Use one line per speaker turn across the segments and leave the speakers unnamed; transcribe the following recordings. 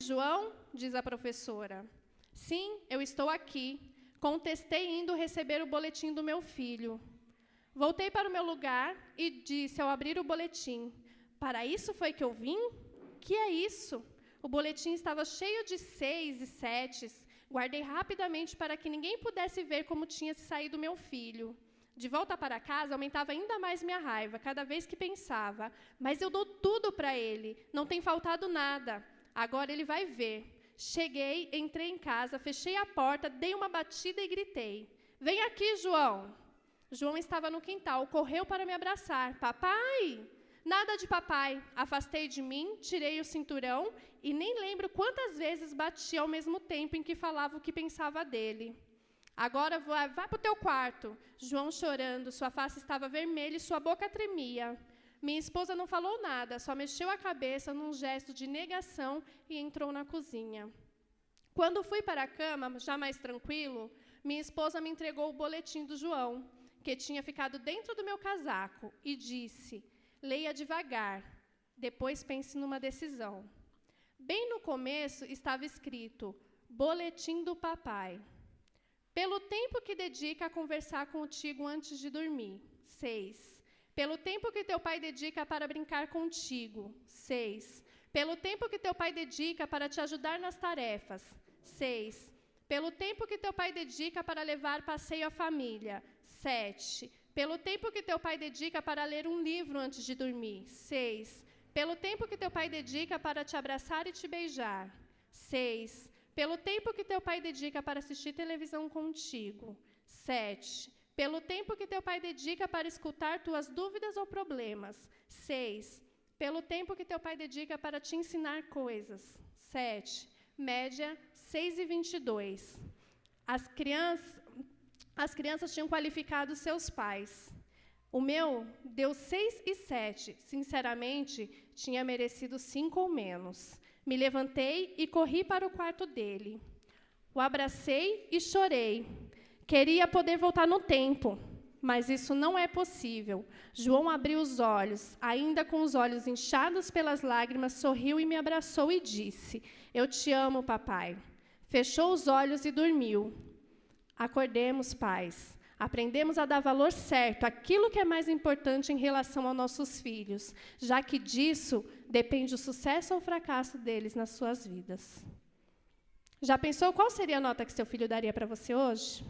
João? Diz a professora. Sim, eu estou aqui. Contestei indo receber o boletim do meu filho. Voltei para o meu lugar e disse ao abrir o boletim, para isso foi que eu vim? Que é isso? O boletim estava cheio de 6 e 7. Guardei rapidamente para que ninguém pudesse ver como tinha se saído meu filho. De volta para casa, aumentava ainda mais minha raiva, cada vez que pensava. Mas eu dou tudo para ele, não tem faltado nada. Agora ele vai ver. Cheguei, entrei em casa, fechei a porta, dei uma batida e gritei. Vem aqui, João. João estava no quintal, correu para me abraçar. Papai? Nada de papai. Afastei de mim, tirei o cinturão e nem lembro quantas vezes bati ao mesmo tempo em que falava o que pensava dele. Agora vai para o teu quarto. João chorando, sua face estava vermelha e sua boca tremia. Minha esposa não falou nada, só mexeu a cabeça num gesto de negação e entrou na cozinha. Quando fui para a cama, já mais tranquilo, minha esposa me entregou o boletim do João, que tinha ficado dentro do meu casaco, e disse, leia devagar, depois pense numa decisão. Bem no começo estava escrito, boletim do papai. Pelo tempo que dedica a conversar contigo antes de dormir. 6. Pelo tempo que teu pai dedica para brincar contigo. 6. Pelo tempo que teu pai dedica para te ajudar nas tarefas. 6. Pelo tempo que teu pai dedica para levar passeio à família. 7. Pelo tempo que teu pai dedica para ler um livro antes de dormir. 6. Pelo tempo que teu pai dedica para te abraçar e te beijar. 6. Pelo tempo que teu pai dedica para assistir televisão contigo. 7. Pelo tempo que teu pai dedica para escutar tuas dúvidas ou problemas. 6. Pelo tempo que teu pai dedica para te ensinar coisas. 7. Média 6:22. As crianças tinham qualificado seus pais. O meu deu 6 e 7. Sinceramente, tinha merecido 5 ou menos. Me levantei e corri para o quarto dele. O abracei e chorei. Queria poder voltar no tempo, mas isso não é possível. João abriu os olhos, ainda com os olhos inchados pelas lágrimas, sorriu e me abraçou e disse, eu te amo, papai. Fechou os olhos e dormiu. Acordemos, pais. Aprendemos a dar valor certo àquilo que é mais importante em relação aos nossos filhos, já que disso depende o sucesso ou o fracasso deles nas suas vidas. Já pensou qual seria a nota que seu filho daria para você hoje?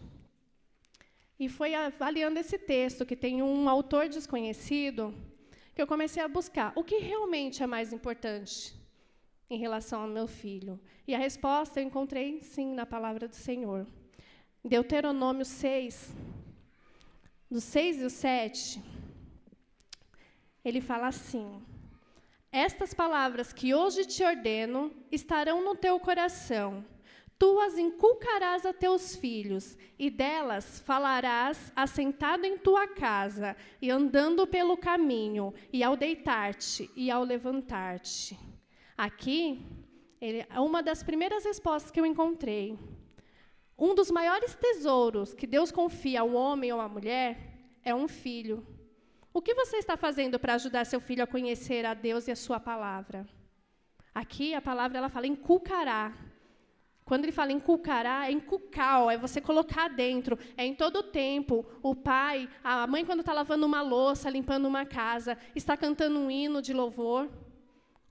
E foi avaliando esse texto, que tem um autor desconhecido, que eu comecei a buscar o que realmente é mais importante em relação ao meu filho. E a resposta eu encontrei, sim, na palavra do Senhor. Deuteronômio 6, do 6 e o 7, ele fala assim, estas palavras que hoje te ordeno estarão no teu coração, tu as inculcarás a teus filhos, e delas falarás assentado em tua casa, e andando pelo caminho, e ao deitar-te, e ao levantar-te. Aqui, uma das primeiras respostas que eu encontrei. Um dos maiores tesouros que Deus confia ao homem ou à mulher é um filho. O que você está fazendo para ajudar seu filho a conhecer a Deus e a sua palavra? Aqui a palavra ela fala inculcará. Quando ele fala inculcará, é inculcar, é você colocar dentro, é em todo o tempo. O pai, a mãe quando está lavando uma louça, limpando uma casa, está cantando um hino de louvor.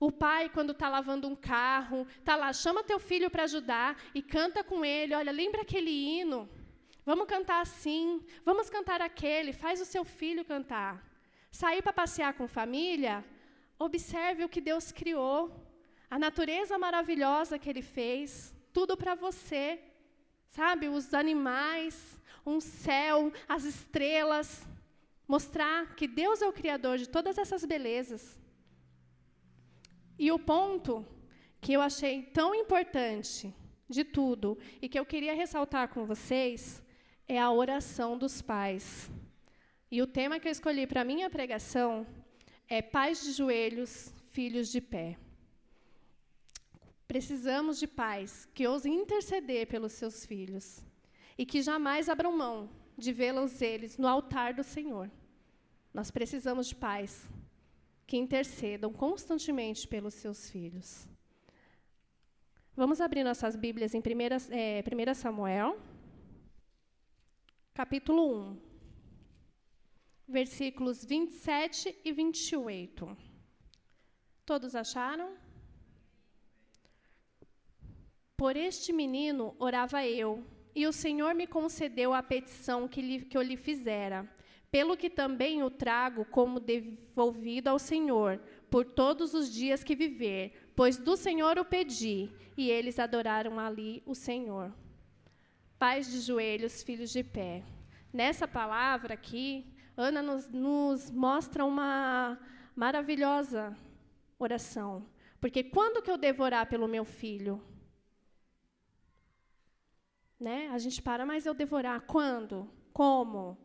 O pai, quando está lavando um carro, está lá, chama teu filho para ajudar e canta com ele. Olha, lembra aquele hino? Vamos cantar assim, vamos cantar aquele. Faz o seu filho cantar. Sair para passear com família, observe o que Deus criou. A natureza maravilhosa que Ele fez, tudo para você. Sabe, os animais, um céu, as estrelas. Mostrar que Deus é o Criador de todas essas belezas. E o ponto que eu achei tão importante de tudo e que eu queria ressaltar com vocês é a oração dos pais. E o tema que eu escolhi para a minha pregação é pais de joelhos, filhos de pé. Precisamos de pais que ousem interceder pelos seus filhos e que jamais abram mão de vê-los eles no altar do Senhor. Nós precisamos de pais que intercedam constantemente pelos seus filhos. Vamos abrir nossas Bíblias em 1 Samuel, capítulo 1, versículos 27 e 28. Todos acharam? Por este menino orava eu, e o Senhor me concedeu a petição que eu lhe fizera, pelo que também o trago como devolvido ao Senhor, por todos os dias que viver, pois do Senhor o pedi, e eles adoraram ali o Senhor. Pais de joelhos, filhos de pé. Nessa palavra aqui, Ana nos mostra uma maravilhosa oração. Porque quando que eu devo orar pelo meu filho? Né? A gente para, mas eu devorar quando? Como?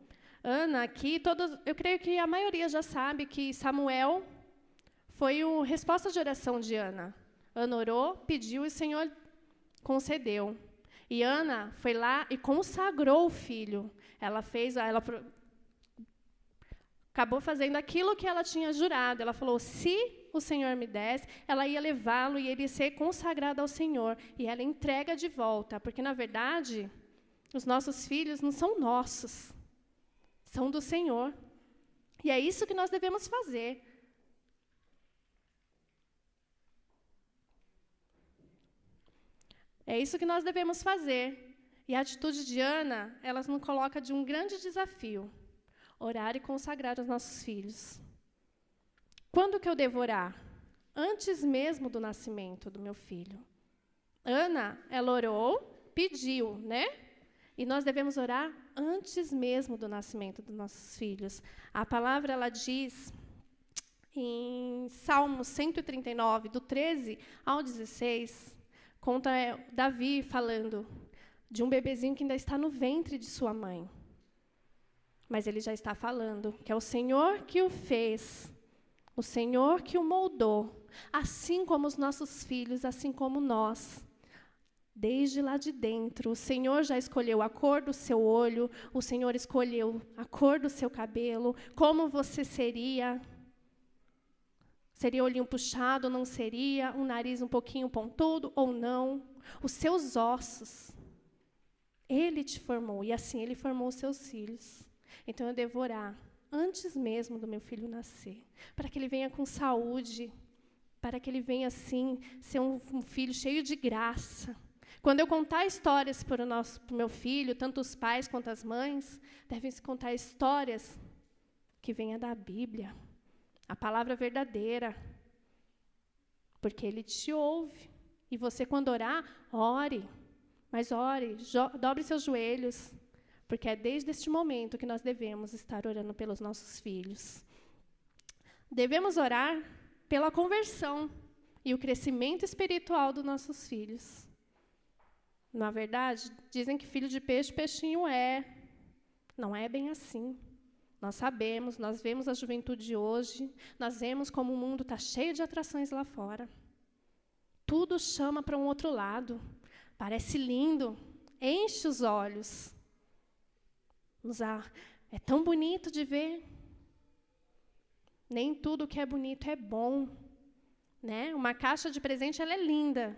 Ana aqui, eu creio que a maioria já sabe que Samuel foi a resposta de oração de Ana. Ana orou, pediu e o Senhor concedeu. E Ana foi lá e consagrou o filho. Ela acabou fazendo aquilo que ela tinha jurado. Ela falou, se o Senhor me desse, ela ia levá-lo e ele ia ser consagrado ao Senhor. E ela entrega de volta, porque, na verdade, os nossos filhos não são nossos, são do Senhor. E é isso que nós devemos fazer. É isso que nós devemos fazer. E a atitude de Ana, ela nos coloca de um grande desafio. Orar e consagrar os nossos filhos. Quando que eu devo orar? Antes mesmo do nascimento do meu filho. Ana, ela orou, pediu, né? E nós devemos orar antes mesmo do nascimento dos nossos filhos. A palavra, ela diz, em Salmo 139, do 13 ao 16, conta Davi falando de um bebezinho que ainda está no ventre de sua mãe. Mas ele já está falando que é o Senhor que o fez, o Senhor que o moldou, assim como os nossos filhos, assim como nós. Desde lá de dentro, o Senhor já escolheu a cor do seu olho, o Senhor escolheu a cor do seu cabelo, como você seria. Seria olhinho puxado, não seria? Um nariz um pouquinho pontudo ou não? Os seus ossos. Ele te formou, e assim ele formou os seus filhos. Então eu devo orar antes mesmo do meu filho nascer, para que ele venha com saúde, para que ele venha, assim, ser um filho cheio de graça. Quando eu contar histórias para o meu filho, tanto os pais quanto as mães, devem se contar histórias que venham da Bíblia, a palavra verdadeira, porque ele te ouve. E você, quando orar, ore, mas ore, dobre seus joelhos, porque é desde este momento que nós devemos estar orando pelos nossos filhos. Devemos orar pela conversão e o crescimento espiritual dos nossos filhos. Na verdade, dizem que filho de peixe, peixinho é. Não é bem assim. Nós sabemos, nós vemos a juventude de hoje, nós vemos como o mundo está cheio de atrações lá fora. Tudo chama para um outro lado. Parece lindo, enche os olhos. É tão bonito de ver. Nem tudo que é bonito é bom. Né? Uma caixa de presente, ela é linda.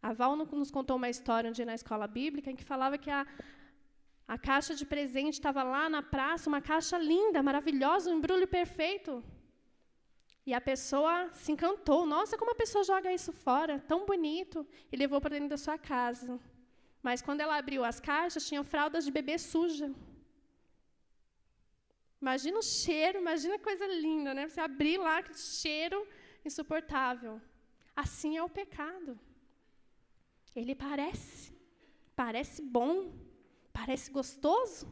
A Val nos contou uma história um dia na escola bíblica em que falava que a caixa de presente estava lá na praça, uma caixa linda, maravilhosa, um embrulho perfeito. E a pessoa se encantou. Nossa, como a pessoa joga isso fora, tão bonito, e levou para dentro da sua casa. Mas quando ela abriu as caixas, tinham fraldas de bebê suja. Imagina o cheiro, imagina que coisa linda, né? Você abrir lá, aquele cheiro insuportável. Assim é o pecado. Ele parece bom, parece gostoso,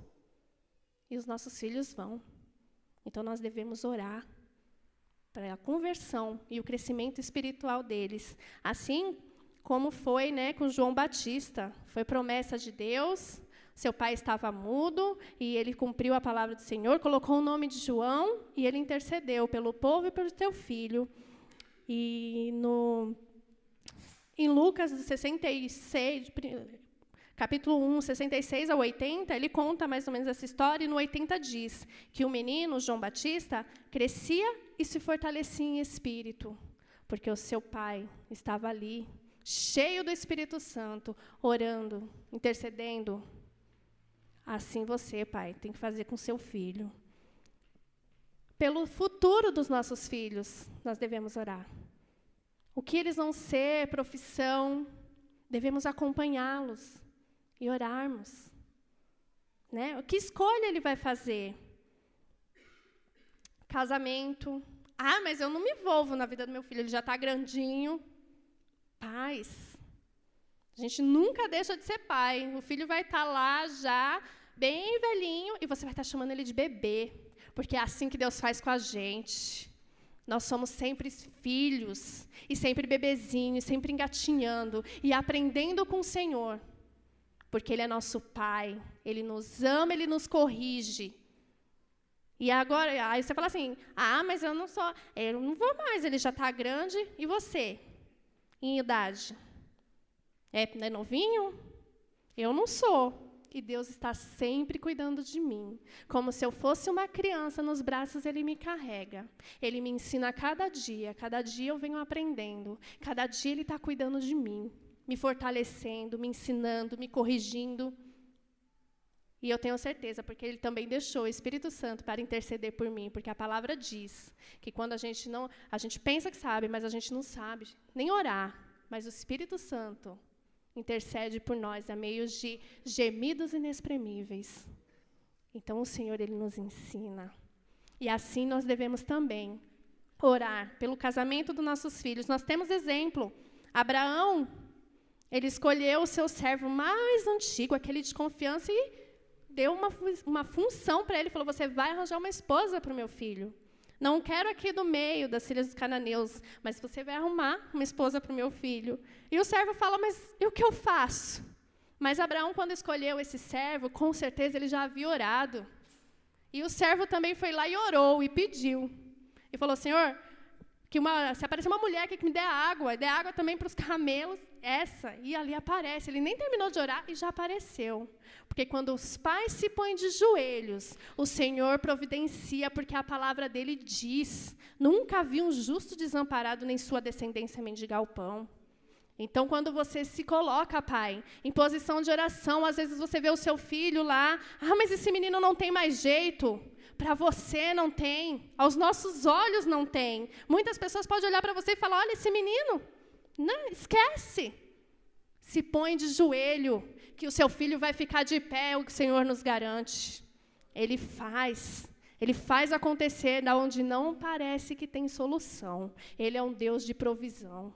e os nossos filhos vão. Então, nós devemos orar para a conversão e o crescimento espiritual deles. Assim como foi, né, com João Batista. Foi promessa de Deus, seu pai estava mudo, e ele cumpriu a palavra do Senhor, colocou o nome de João, e ele intercedeu pelo povo e pelo teu filho. E em Lucas 66, capítulo 1, 66 a 80, ele conta mais ou menos essa história, e no 80 diz que o menino, João Batista, crescia e se fortalecia em espírito, porque o seu pai estava ali, cheio do Espírito Santo, orando, intercedendo. Assim você, pai, tem que fazer com seu filho. Pelo futuro dos nossos filhos, nós devemos orar. O que eles vão ser, profissão, devemos acompanhá-los e orarmos. Né? Que escolha ele vai fazer? Casamento. Ah, mas eu não me envolvo na vida do meu filho, ele já está grandinho. Pais. A gente nunca deixa de ser pai. O filho vai estar lá já, bem velhinho, e você vai estar chamando ele de bebê. Porque é assim que Deus faz com a gente. Nós somos sempre filhos, e sempre bebezinhos, sempre engatinhando, e aprendendo com o Senhor. Porque Ele é nosso Pai, Ele nos ama, Ele nos corrige. E agora, aí você fala assim, mas eu não vou mais, ele já está grande, e você? Em idade? É novinho? Eu não sou. E Deus está sempre cuidando de mim. Como se eu fosse uma criança, nos braços Ele me carrega. Ele me ensina cada dia eu venho aprendendo. Cada dia Ele está cuidando de mim, me fortalecendo, me ensinando, me corrigindo. E eu tenho certeza, porque Ele também deixou o Espírito Santo para interceder por mim, porque a palavra diz que quando a gente pensa que sabe, mas a gente não sabe nem orar, mas o Espírito Santo intercede por nós a meio de gemidos inexprimíveis. Então, o Senhor, Ele nos ensina. E assim nós devemos também orar pelo casamento dos nossos filhos. Nós temos exemplo. Abraão, ele escolheu o seu servo mais antigo, aquele de confiança, e deu uma função para ele. Falou, você vai arranjar uma esposa para o meu filho. Não quero aqui do meio das filhas dos cananeus, mas você vai arrumar uma esposa para o meu filho. E o servo fala, mas e o que eu faço? Mas Abraão, quando escolheu esse servo, com certeza ele já havia orado. E o servo também foi lá e orou, e pediu. E falou, Senhor, se aparecer uma mulher aqui que me dê água também para os camelos, e ali aparece. Ele nem terminou de orar e já apareceu. Porque quando os pais se põem de joelhos, o Senhor providencia, porque a palavra dele diz, nunca vi um justo desamparado, nem sua descendência mendigar o pão. Então, quando você se coloca, pai, em posição de oração, às vezes você vê o seu filho lá, mas esse menino não tem mais jeito. Para você não tem, aos nossos olhos não tem. Muitas pessoas podem olhar para você e falar, olha, esse menino, não, esquece. Se põe de joelho, que o seu filho vai ficar de pé, é o que o Senhor nos garante. Ele faz acontecer da onde não parece que tem solução. Ele é um Deus de provisão.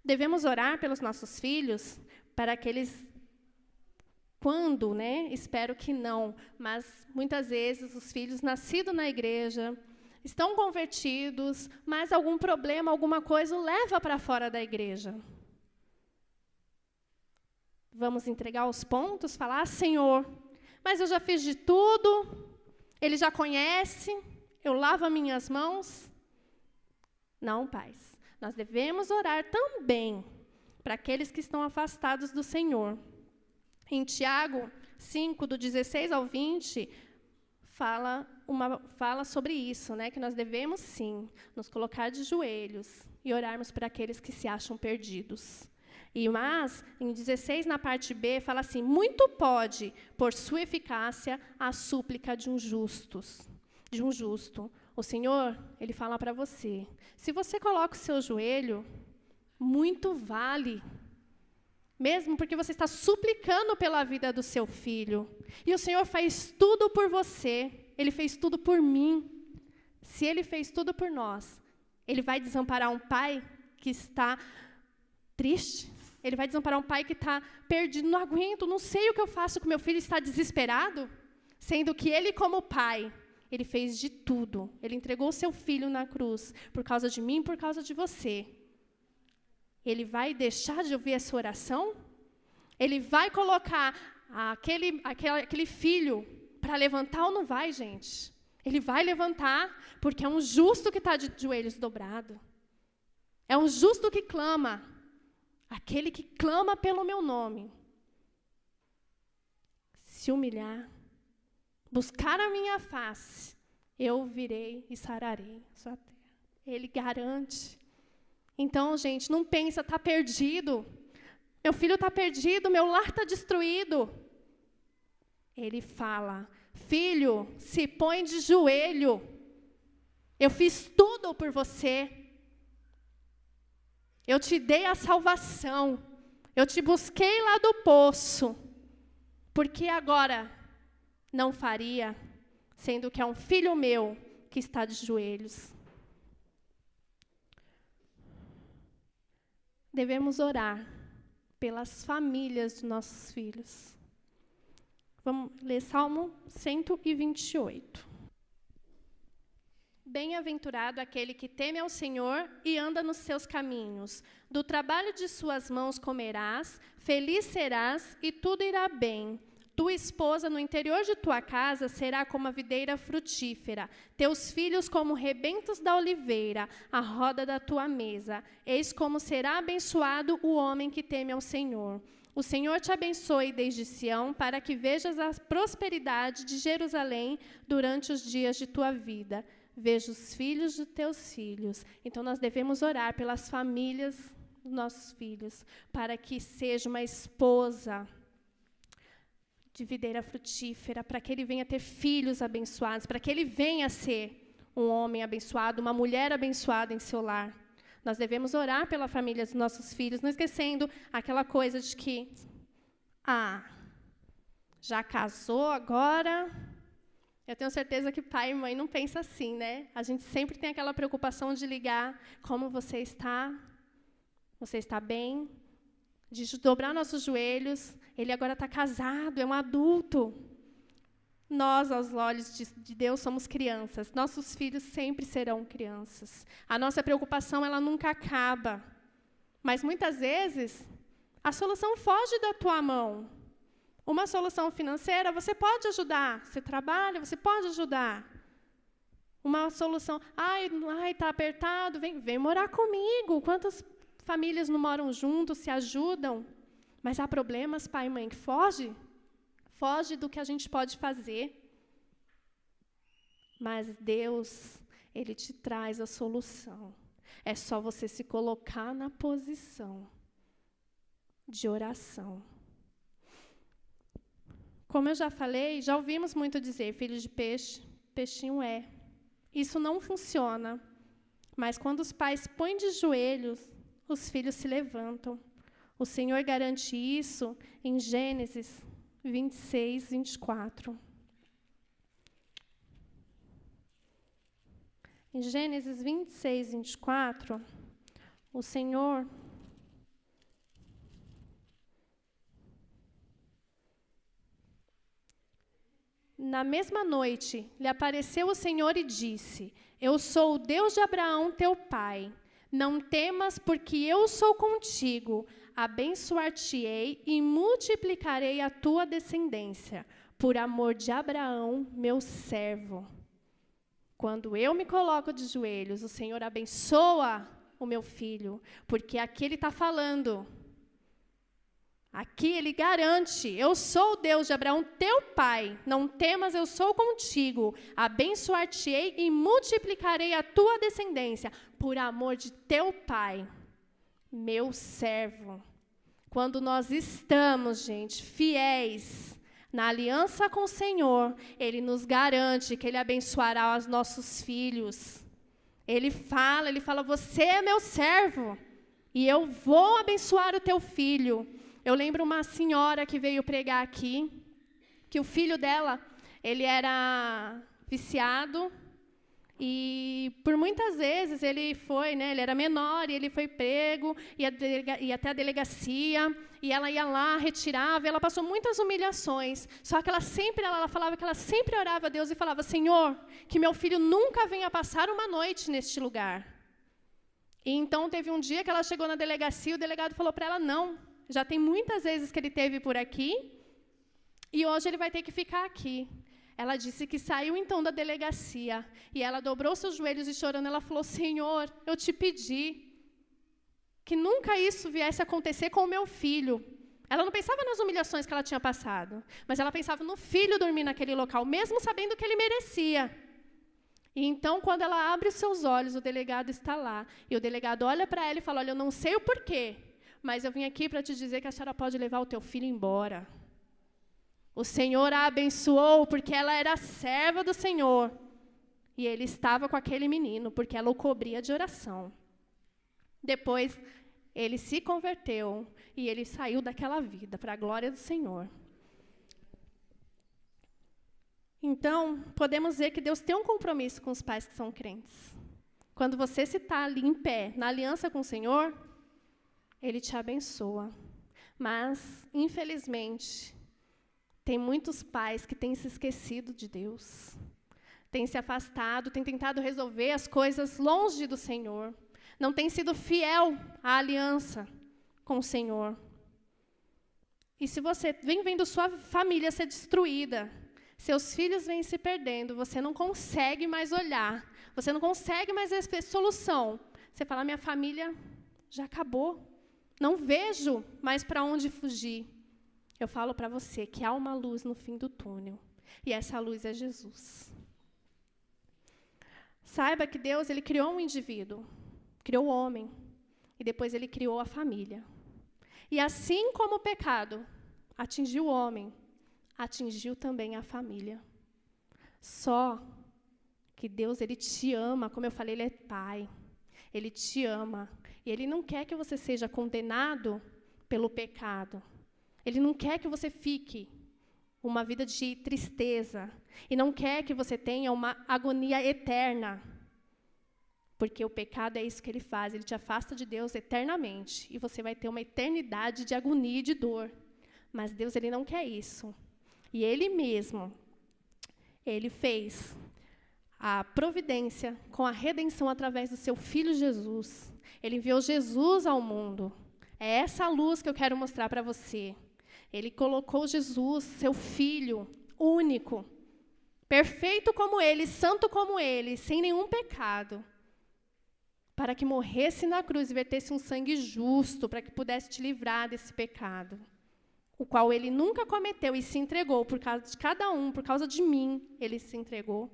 Devemos orar pelos nossos filhos, para que eles, quando, espero que não, mas muitas vezes os filhos nascidos na igreja, estão convertidos, mas algum problema, alguma coisa, o leva para fora da igreja. Vamos entregar os pontos, falar, Senhor, mas eu já fiz de tudo, Ele já conhece, eu lavo as minhas mãos. Não, pais. Nós devemos orar também para aqueles que estão afastados do Senhor. Em Tiago 5, do 16 ao 20, fala sobre isso, que nós devemos, sim, nos colocar de joelhos e orarmos por aqueles que se acham perdidos. Mas, em 16, na parte B, fala assim, muito pode, por sua eficácia, a súplica de um justo. O Senhor, Ele fala para você, se você coloca o seu joelho, muito vale, mesmo porque você está suplicando pela vida do seu filho. E o Senhor faz tudo por você, Ele fez tudo por mim. Se Ele fez tudo por nós, Ele vai desamparar um pai que está triste? Ele vai desamparar um pai que está perdido, não aguento, não sei o que eu faço com meu filho, está desesperado? Sendo que Ele, como pai, Ele fez de tudo. Ele entregou o seu filho na cruz, por causa de mim, por causa de você. Ele vai deixar de ouvir essa oração? Ele vai colocar aquele filho para levantar ou não vai, gente? Ele vai levantar, porque é um justo que está de joelhos dobrado. É um justo que clama. Aquele que clama pelo meu nome. Se humilhar, buscar a minha face, eu virei e sararei sua terra. Ele garante. Então, gente, não pensa, está perdido. Meu filho está perdido, meu lar está destruído. Ele fala, filho, se põe de joelho. Eu fiz tudo por você. Eu te dei a salvação. Eu te busquei lá do poço. Por que agora não faria, sendo que é um filho meu que está de joelhos? Devemos orar pelas famílias de nossos filhos. Vamos ler Salmo 128. Bem-aventurado aquele que teme ao Senhor e anda nos seus caminhos. Do trabalho de suas mãos comerás, feliz serás e tudo irá bem. Tua esposa no interior de tua casa será como a videira frutífera, teus filhos como rebentos da oliveira, a roda da tua mesa. Eis como será abençoado o homem que teme ao Senhor. O Senhor te abençoe desde Sião, para que vejas a prosperidade de Jerusalém durante os dias de tua vida. Veja os filhos de teus filhos. Então, nós devemos orar pelas famílias dos nossos filhos, para que seja uma esposa de videira frutífera, para que ele venha ter filhos abençoados, para que ele venha ser um homem abençoado, uma mulher abençoada em seu lar. Nós devemos orar pela família dos nossos filhos, não esquecendo aquela coisa de que, já casou agora. Eu tenho certeza que pai e mãe não pensam assim, né? A gente sempre tem aquela preocupação de ligar, como você está bem? De dobrar nossos joelhos. Ele agora está casado, é um adulto. Nós, aos olhos de Deus, somos crianças. Nossos filhos sempre serão crianças. A nossa preocupação, ela nunca acaba. Mas, muitas vezes, a solução foge da tua mão. Uma solução financeira, você pode ajudar. Você trabalha, você pode ajudar. Uma solução, está apertado, vem morar comigo. Quantas famílias não moram juntos, se ajudam? Mas há problemas, pai e mãe, que foge do que a gente pode fazer. Mas Deus, Ele te traz a solução. É só você se colocar na posição de oração. Como eu já falei, já ouvimos muito dizer, filho de peixe, peixinho é. Isso não funciona. Mas quando os pais põem de joelhos, os filhos se levantam. O Senhor garante isso em Gênesis 26, 24. Em Gênesis 26, 24, o Senhor na mesma noite, lhe apareceu o Senhor e disse: Eu sou o Deus de Abraão, teu pai. Não temas, porque eu sou contigo. Abençoar-te-ei e multiplicarei a tua descendência, por amor de Abraão, meu servo. Quando eu me coloco de joelhos, o Senhor abençoa o meu filho, porque aqui Ele está falando. Aqui Ele garante, eu sou o Deus de Abraão, teu pai. Não temas, eu sou contigo. Abençoar-te-ei e multiplicarei a tua descendência, por amor de teu pai, meu servo. Quando nós estamos, gente, fiéis na aliança com o Senhor, Ele nos garante que Ele abençoará os nossos filhos. Ele fala, você é meu servo, e eu vou abençoar o teu filho. Eu lembro uma senhora que veio pregar aqui, que o filho dela, ele era viciado, e por muitas vezes ele foi, ele era menor, e ele foi pego, ia até a delegacia, e ela ia lá, retirava, e ela passou muitas humilhações. Só que ela falava que ela sempre orava a Deus e falava: Senhor, que meu filho nunca venha passar uma noite neste lugar. E então teve um dia que ela chegou na delegacia, o delegado falou para ela: não, já tem muitas vezes que ele esteve por aqui, e hoje ele vai ter que ficar aqui. Ela disse que saiu então da delegacia, e ela dobrou seus joelhos e chorando, ela falou: Senhor, eu te pedi que nunca isso viesse a acontecer com o meu filho. Ela não pensava nas humilhações que ela tinha passado, mas ela pensava no filho dormir naquele local, mesmo sabendo que ele merecia. E então, quando ela abre os seus olhos, o delegado está lá. E o delegado olha para ela e fala, olha, eu não sei o porquê, mas eu vim aqui para te dizer que a senhora pode levar o teu filho embora. O Senhor a abençoou porque ela era serva do Senhor. E ele estava com aquele menino, porque ela o cobria de oração. Depois, ele se converteu e ele saiu daquela vida para a glória do Senhor. Então, podemos ver que Deus tem um compromisso com os pais que são crentes. Quando você se está ali em pé, na aliança com o Senhor, Ele te abençoa. Mas, infelizmente, tem muitos pais que têm se esquecido de Deus, têm se afastado, têm tentado resolver as coisas longe do Senhor, não têm sido fiel à aliança com o Senhor. E se você vem vendo sua família ser destruída, seus filhos vêm se perdendo, você não consegue mais olhar, você não consegue mais ver solução. Você fala, minha família já acabou, não vejo mais para onde fugir. Eu falo para você que há uma luz no fim do túnel, e essa luz é Jesus. Saiba que Deus, Ele criou um indivíduo, criou o homem, e depois Ele criou a família. E assim como o pecado atingiu o homem, atingiu também a família. Só que Deus, Ele te ama, como eu falei, Ele é Pai. Ele te ama. E Ele não quer que você seja condenado pelo pecado. Ele não quer que você fique uma vida de tristeza. E não quer que você tenha uma agonia eterna. Porque o pecado é isso que ele faz. Ele te afasta de Deus eternamente. E você vai ter uma eternidade de agonia e de dor. Mas Deus, Ele não quer isso. E Ele mesmo, Ele fez a providência com a redenção através do seu Filho Jesus. Ele enviou Jesus ao mundo. É essa luz que eu quero mostrar para você. Ele colocou Jesus, seu Filho, único, perfeito como Ele, santo como Ele, sem nenhum pecado, para que morresse na cruz e vertesse um sangue justo, para que pudesse te livrar desse pecado, o qual Ele nunca cometeu e se entregou por causa de cada um, por causa de mim, Ele se entregou.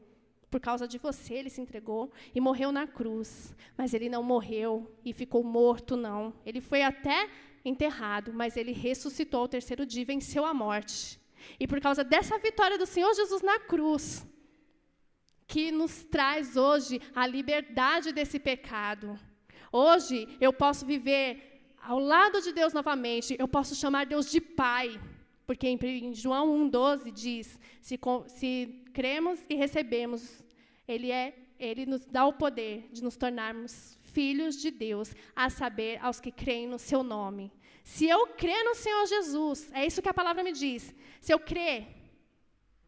Por causa de você, Ele se entregou e morreu na cruz. Mas Ele não morreu e ficou morto, não. Ele foi até enterrado, mas Ele ressuscitou ao terceiro dia e venceu a morte. E por causa dessa vitória do Senhor Jesus na cruz, que nos traz hoje a liberdade desse pecado. Hoje eu posso viver ao lado de Deus novamente, eu posso chamar Deus de Pai. Porque em João 1,12 diz, se cremos e recebemos, Ele nos dá o poder de nos tornarmos filhos de Deus, a saber, aos que creem no seu nome. Se eu crer no Senhor Jesus, é isso que a palavra me diz, se eu crer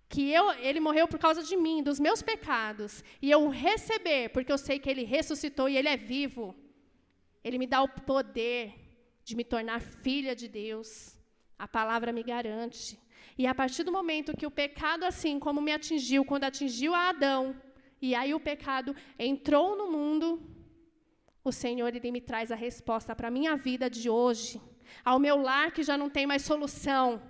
que Ele morreu por causa de mim, dos meus pecados, e eu receber, porque eu sei que Ele ressuscitou e Ele é vivo, Ele me dá o poder de me tornar filha de Deus. A palavra me garante. E a partir do momento que o pecado, assim como me atingiu, quando atingiu a Adão, e aí o pecado entrou no mundo, o Senhor, Ele me traz a resposta para a minha vida de hoje, ao meu lar que já não tem mais solução.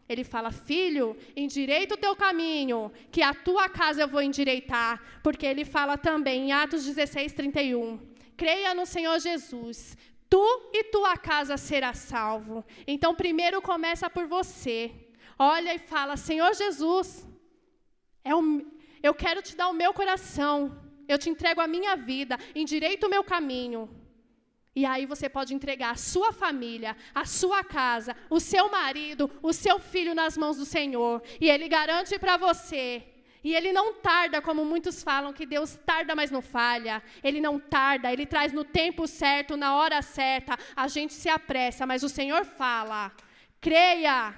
Ele fala, filho, endireita o teu caminho, que a tua casa eu vou endireitar, porque Ele fala também em Atos 16:31, creia no Senhor Jesus, tu e tua casa será salvo. Então, primeiro começa por você. Olha e fala, Senhor Jesus, eu quero te dar o meu coração. Eu te entrego a minha vida, endireita o meu caminho. E aí você pode entregar a sua família, a sua casa, o seu marido, o seu filho nas mãos do Senhor. E Ele garante para você. E Ele não tarda, como muitos falam, que Deus tarda, mas não falha. Ele não tarda, Ele traz no tempo certo, na hora certa. A gente se apressa, mas o Senhor fala, creia,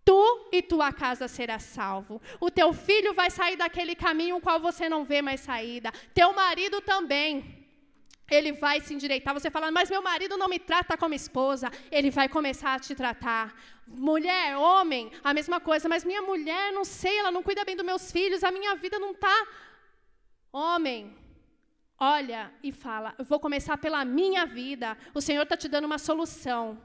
tu e tua casa será salvo. O teu filho vai sair daquele caminho qual você não vê mais saída. Teu marido também. Ele vai se endireitar. Você fala, mas meu marido não me trata como esposa. Ele vai começar a te tratar. Mulher, homem, a mesma coisa. Mas minha mulher, não sei, ela não cuida bem dos meus filhos. A minha vida não está. Homem, olha e fala, eu vou começar pela minha vida. O Senhor está te dando uma solução.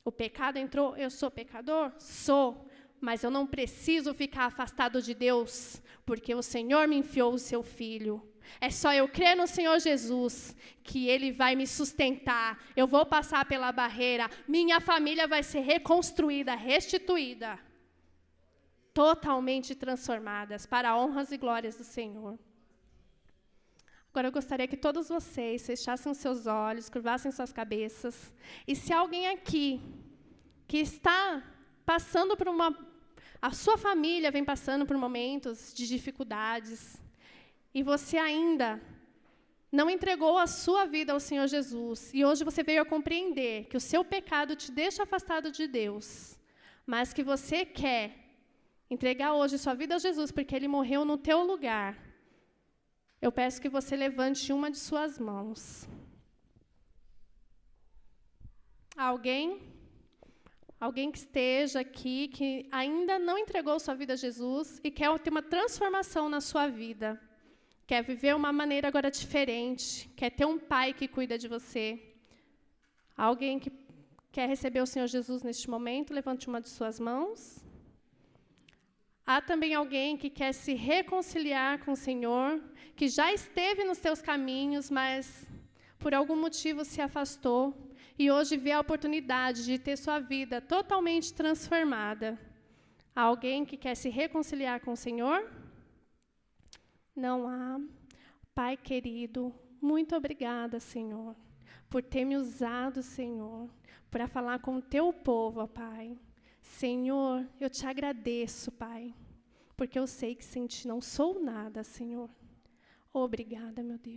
O pecado entrou, eu sou pecador? Sou. mas eu não preciso ficar afastado de Deus, porque o Senhor me enviou o seu Filho. É só eu crer no Senhor Jesus, que Ele vai me sustentar. Eu vou passar pela barreira, minha família vai ser reconstruída, restituída, totalmente transformadas para honras e glórias do Senhor. Agora eu gostaria que todos vocês fechassem os seus olhos, curvassem suas cabeças. E se alguém aqui que está passando por a sua família vem passando por momentos de dificuldades, e você ainda não entregou a sua vida ao Senhor Jesus, e hoje você veio a compreender que o seu pecado te deixa afastado de Deus, mas que você quer entregar hoje sua vida a Jesus, porque Ele morreu no teu lugar, eu peço que você levante uma de suas mãos. Alguém que esteja aqui, que ainda não entregou sua vida a Jesus e quer ter uma transformação na sua vida. Quer viver uma maneira agora diferente. Quer ter um pai que cuida de você. Alguém que quer receber o Senhor Jesus neste momento, levante uma de suas mãos. Há também alguém que quer se reconciliar com o Senhor, que já esteve nos seus caminhos, mas por algum motivo se afastou, e hoje vê a oportunidade de ter sua vida totalmente transformada. Há alguém que quer se reconciliar com o Senhor? Não há. Pai querido, muito obrigada, Senhor, por ter me usado, Senhor, para falar com o teu povo, ó Pai. Senhor, eu te agradeço, Pai, porque eu sei que sem ti não sou nada, Senhor. Obrigada, meu Deus.